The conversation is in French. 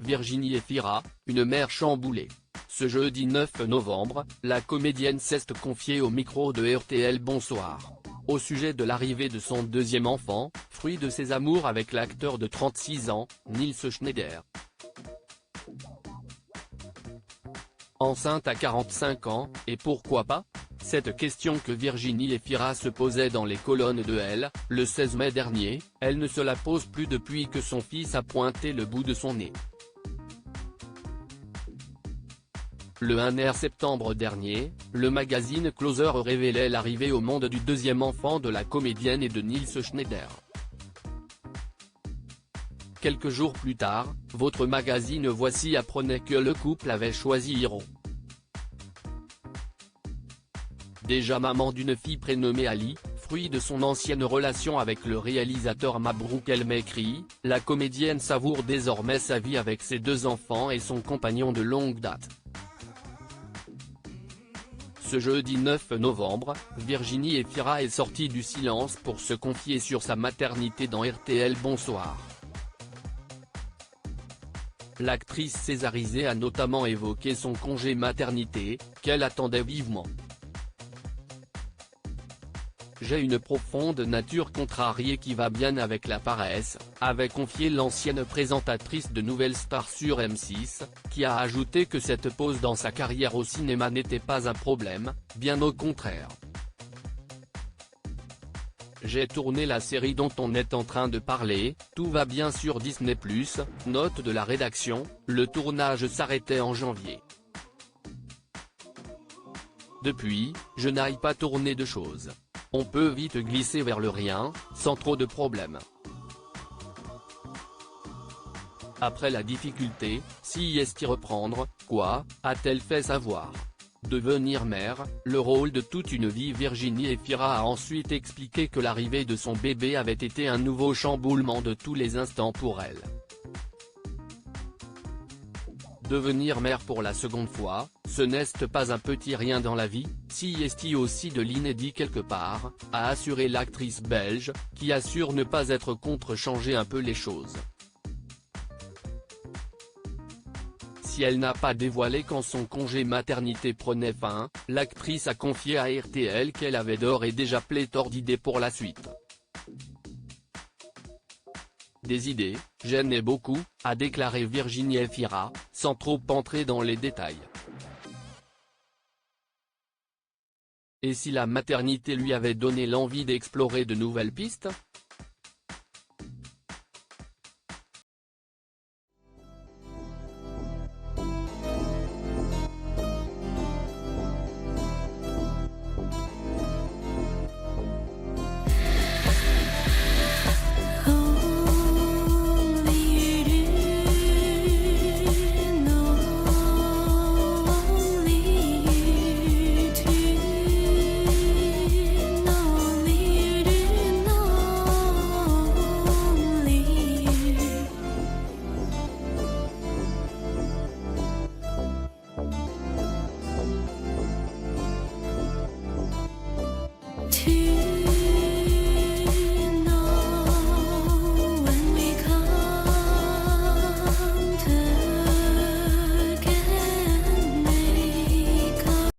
Virginie Efira, une mère chamboulée. Ce jeudi 9 novembre, la comédienne s'est confiée au micro de RTL Bonsoir. Au sujet de l'arrivée de son deuxième enfant, fruit de ses amours avec l'acteur de 36 ans, Nils Schneider. Enceinte à 45 ans, et pourquoi pas? Cette question que Virginie Efira se posait dans les colonnes de Elle, le 16 mai dernier, elle ne se la pose plus depuis que son fils a pointé le bout de son nez. Le 1er septembre dernier, le magazine Closer révélait l'arrivée au monde du deuxième enfant de la comédienne et de Nils Schneider. Quelques jours plus tard, votre magazine Voici apprenait que le couple avait choisi Hiro. Déjà maman d'une fille prénommée Ali, fruit de son ancienne relation avec le réalisateur Mabrouk El Mekri, la comédienne savoure désormais sa vie avec ses deux enfants et son compagnon de longue date. Ce jeudi 9 novembre, Virginie Efira est sortie du silence pour se confier sur sa maternité dans RTL Bonsoir. L'actrice césarisée a notamment évoqué son congé maternité, qu'elle attendait vivement. J'ai une profonde nature contrariée qui va bien avec la paresse, avait confié l'ancienne présentatrice de Nouvelles Stars sur M6, qui a ajouté que cette pause dans sa carrière au cinéma n'était pas un problème, bien au contraire. J'ai tourné la série dont on est en train de parler, tout va bien sur Disney+, note de la rédaction, le tournage s'arrêtait en janvier. Depuis, je n'aille pas tourner de choses. On peut vite glisser vers le rien, sans trop de problèmes. Après la difficulté, si est-y reprendre, quoi, a-t-elle fait savoir? Devenir mère, le rôle de toute une vie. Virginie Efira a ensuite expliqué que l'arrivée de son bébé avait été un nouveau chamboulement de tous les instants pour elle. Devenir mère pour la seconde fois, ce n'est pas un petit rien dans la vie, si est-il aussi de l'inédit quelque part, a assuré l'actrice belge, qui assure ne pas être contre changer un peu les choses. Si elle n'a pas dévoilé quand son congé maternité prenait fin, l'actrice a confié à RTL qu'elle avait d'ores et déjà pléthore d'idées pour la suite. Des idées, j'en ai beaucoup, a déclaré Virginie Efira, sans trop entrer dans les détails. Et si la maternité lui avait donné l'envie d'explorer de nouvelles pistes?